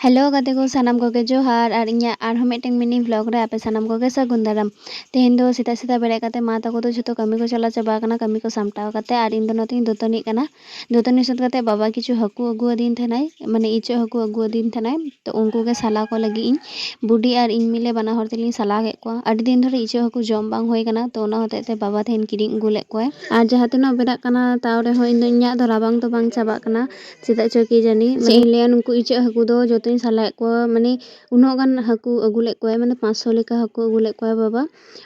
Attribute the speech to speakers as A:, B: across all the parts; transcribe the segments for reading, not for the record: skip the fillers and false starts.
A: Hello गाते को सानाम कोगे जोहार और इኛ आरहम मिटeng मिनी व्लॉग रे आपे सानाम कोगे सागुन दाराम तेहेन दो सीता सीता बेरे काते मा ताको दो जतो कमी को चला चाबा कना कमी को सामटाव काते और इन दो नती दोतनी कना दोतनी सुत काते बाबा किछु हकु अगु दिन थेनाय माने इचो हकु अगु दिन थेनाय तो उनको के साला को लगी इन बुडी और इन मिले बना हर तेलिन साला के को अडी दिन धरे इचो हकु जम बांग होय कना तो ओना होते ते बाबा थेन किरिंग गुले को और जहा तिनो बेरा कना तावरे हो इन दो इኛ दो राबांग तो बांग चाबा कना सीता चोकी जानी से ले उनको इचो हकु दो जतो साला को माने उनोगान हकु अगुले को माने 500 लेका हकु अगुले को बाबा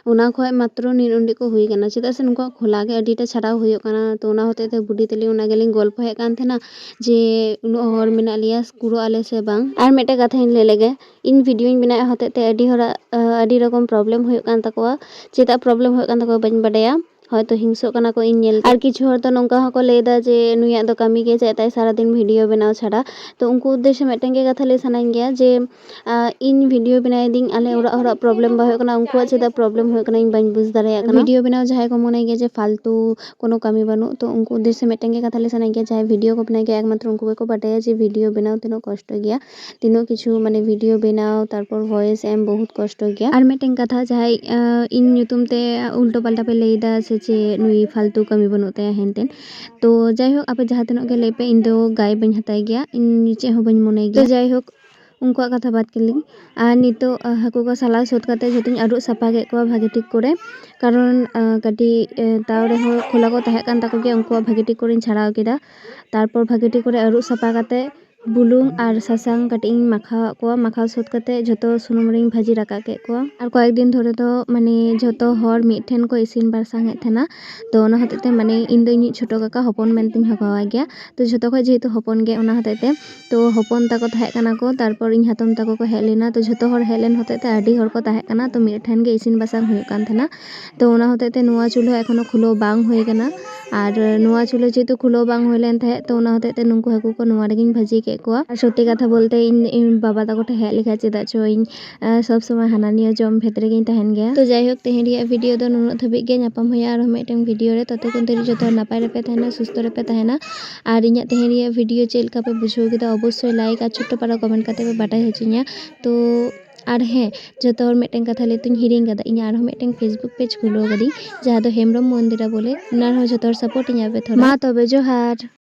A: उना खय मात्र निरुंडी को हुई कना चेदा से नुका खोला गे अडीटा छाड़ाव हुयो कना तो उना होते ते बुडी तेली उना गेलिन गल्प हे कान थेना जे उनो हर मेना लिया कुरो आले से बांग आर मेटे कथा इन ले लेगे इन वीडियो इन बिना होते ते अडी हरा अडी रकम प्रॉब्लम हुयो कान तकोवा चेदा प्रॉब्लम हुयो कान तकोवा बन बडया हयतो हिंसो कना को इन नेल आर किछु हर तो नोंका हको लेदा जे नुया दो कमी गे जेताय सारा दिन वीडियो बनाव छाड़ा तो उनको उद्देश्य मेटें के कथा ले सनाइन गया जे इन वीडियो बनाय दिन आले ओरा ओरा प्रॉब्लम बा होय कना उनको चेदा प्रॉब्लम होय कना इन बाइन बुझ दाड़ाया कना वीडियो बनाव जहाय को मने गे जे फालतू कोनो कमी बानु तो उनको उद्देश्य मेटें के कथा ले सनाइन गया जहाय वीडियो को बनाय गया एकमात्र उनको को बाटाया जे वीडियो बनाव तिनो कष्ट गया तिनो किछु माने वीडियो बनाव तारपर वॉइस एम बहुत कष्ट गया आर मेटें कथा जहाय इन ᱧᱩᱛᱩᱢ ते उल्टो पाल्टा पे लेदा से चे नुई फालतू कमी बनोते हेनतेन तो जाय हो आपे जहां तनों के लेपे इन दो गाय बन हताय गया इन नीचे हो बन मोने गया तो जाय हो उनको कथा बात केली आर नितो हाकु को साला सोत काते जतिन आरु सफा के को भागे ठीक करे कारण कटी तावरे हो खोला को तहे कान ताको के उनको भागे ठीक करे छाड़ाव केदा तारपर भागे ठीक करे आरु सफा काते बुलुंग और सासांग कटिंग माखा को माखा सोत काते जतो सुनुम रिंग भाजी राका के को और कয়েক दिन धरे तो माने जतो हर मिठेन को इसिन बारसांग थेना तो ओना हतेते माने इन दो इन छोटो काका हपन मेनतिन हकावा गया तो जतो को जेहेतु हपन गे ओना हतेते तो हपन ताको तहे काना को तारपर इन हातम ताको को हेलेना तो जतो हर हेलेन हतेते आडी हर को तहे काना तो मिठेन गे इसिन बारसांग हुयो कान थेना तो ओना हतेते नुवा चुल्हा एखोनो खुलो बांग होय काना और नुआ चुल्हा जेहेतु खुलो बांग होइलेन थे तो ओना होते नुंकु हाकु को नुआ रेगिन भाजी के को और सत्यि कथा बोलते इन बाबा ताको ठे हेज लेखा चेदा चो इन सब समय हाना निया जम भेतरे गिन तहन गया तो जाय होक तेहेन रिया वीडियो दो नुन धबे गे नापाम होया और मेटें वीडियो रे तते कोन तेरी जतो नापाय रेपे तहना सुस्त रेपे तहना और इnya तेहेन रिया वीडियो चेल का पे बुझो केदा अवश्य लाइक और छोटो पारा कमेंट काते पे बाटाय हचिnya तो और हें जतो और मेटें कथा लेतुन हिरिंग गदा इnya और मेटें फेसबुक पेज खुलो गदी जहां दो हेमरम मंदिरा बोले उनार हो जतो सपोर्ट इnya पे थोड़ा मा तबे जोहार।